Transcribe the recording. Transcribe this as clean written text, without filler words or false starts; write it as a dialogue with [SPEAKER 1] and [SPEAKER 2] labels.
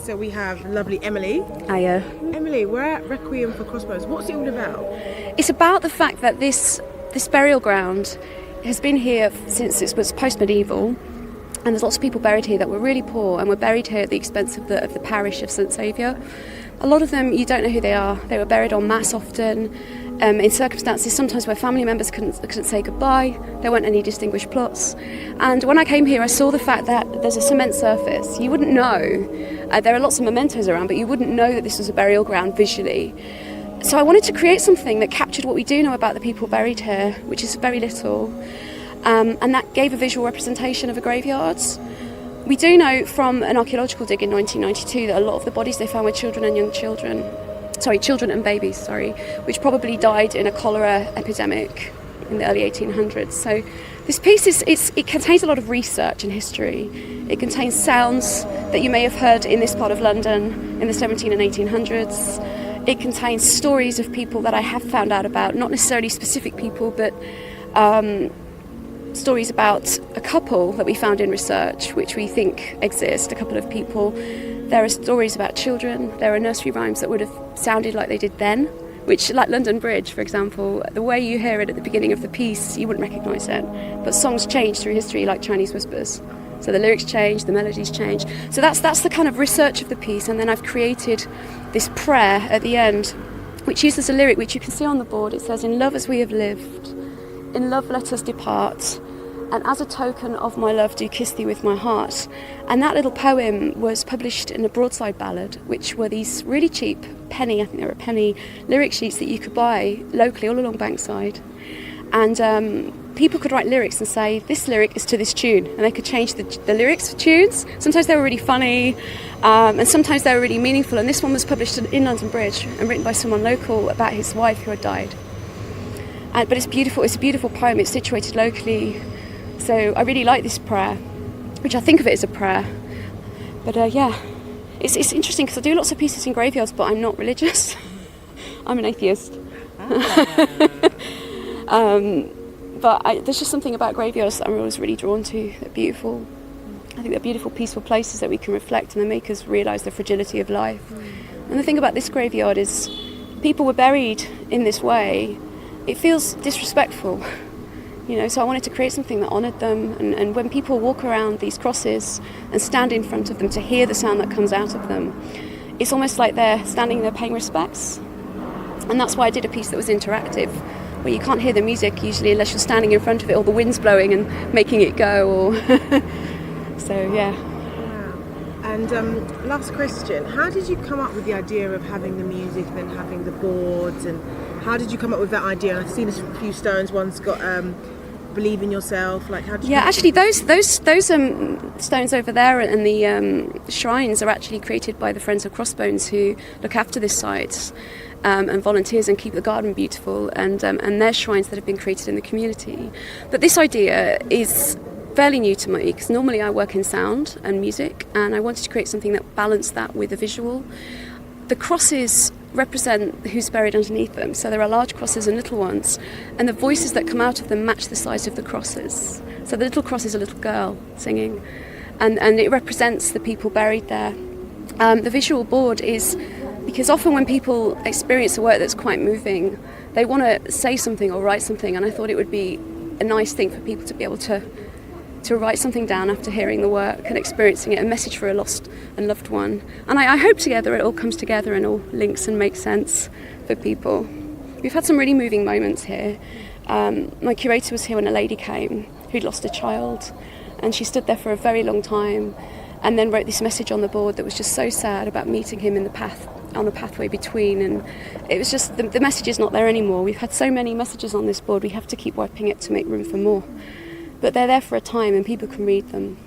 [SPEAKER 1] So we have lovely Emily.
[SPEAKER 2] Hiya.
[SPEAKER 1] Emily, we're at Requiem for Crossbones. What's it all about?
[SPEAKER 2] It's about the fact that this burial ground has been here since it was post-medieval, and there's lots of people buried here that were really poor and were buried here at the expense of the parish of St Saviour. A lot of them, you don't know who they are. They were buried en masse often, in circumstances sometimes where family members couldn't say goodbye. There weren't any distinguished plots. And when I came here, I saw the fact that there's a cement surface. You wouldn't know. There are lots of mementos around, but you wouldn't know that this was a burial ground visually. So I wanted to create something that captured what we do know about the people buried here, which is very little, and that gave a visual representation of a graveyard. We do know from an archaeological dig in 1992 that a lot of the bodies they found were children and babies, which probably died in a cholera epidemic in the early 1800s. So this piece it contains a lot of research and history. It contains sounds that you may have heard in this part of London in the 1700s and 1800s. It contains stories of people that I have found out about, not necessarily specific people, but stories about a couple that we found in research, which we think exist, a couple of people. There are stories about children. There are nursery rhymes that would have sounded like they did then, which, like London Bridge, for example, the way you hear it at the beginning of the piece, you wouldn't recognise it. But songs change through history like Chinese whispers. So the lyrics change, the melodies change. So that's the kind of research of the piece. And then I've created this prayer at the end, which uses a lyric which you can see on the board. It says, "In love as we have lived, in love let us depart, and as a token of my love do kiss thee with my heart." And that little poem was published in a broadside ballad, which were these really cheap penny, I think they were penny, lyric sheets that you could buy locally all along Bankside. And people could write lyrics and say, this lyric is to this tune, and they could change the lyrics for tunes. Sometimes they were really funny, and sometimes they were really meaningful. And this one was published in London Bridge and written by someone local about his wife who had died. But it's beautiful. It's a beautiful poem. It's situated locally. So I really like this prayer, which I think of it as a prayer. But it's interesting because I do lots of pieces in graveyards, but I'm not religious. I'm an atheist. But there's just something about graveyards that I'm always really drawn to. They're beautiful. I think they're beautiful, peaceful places that we can reflect, and they make us realise the fragility of life. And the thing about this graveyard is people were buried in this way. It feels disrespectful. So I wanted to create something that honoured them, and when people walk around these crosses and stand in front of them to hear the sound that comes out of them, it's almost like they're standing there paying respects. And that's why I did a piece that was interactive, where you can't hear the music usually unless you're standing in front of it, or the wind's blowing and making it go, or so yeah.
[SPEAKER 1] Wow. And last question, how did you come up with the idea of having the music and then having the boards, and how did you come up with that idea? I've seen a few stones, one's got believe in yourself. Like, how did you
[SPEAKER 2] actually those stones over there and the shrines are actually created by the Friends of Crossbones, who look after this site and volunteers and keep the garden beautiful, and their shrines that have been created in the community. But this idea is fairly new to me, because normally I work in sound and music, and I wanted to create something that balanced that with a visual. The crosses represent who's buried underneath them, so there are large crosses and little ones, and the voices that come out of them match the size of the crosses. So the little cross is a little girl singing, and it represents the people buried there. The visual board is because often when people experience a work that's quite moving, they want to say something or write something, and I thought it would be a nice thing for people to be able to write something down after hearing the work and experiencing it, a message for a lost and loved one. And I hope together it all comes together and all links and makes sense for people. We've had some really moving moments here. My curator was here when a lady came who'd lost a child, and she stood there for a very long time and then wrote this message on the board that was just so sad about meeting him on the pathway between, and it was just the message is not there anymore. We've had so many messages on this board, we have to keep wiping it to make room for more. But they're there for a time and people can read them.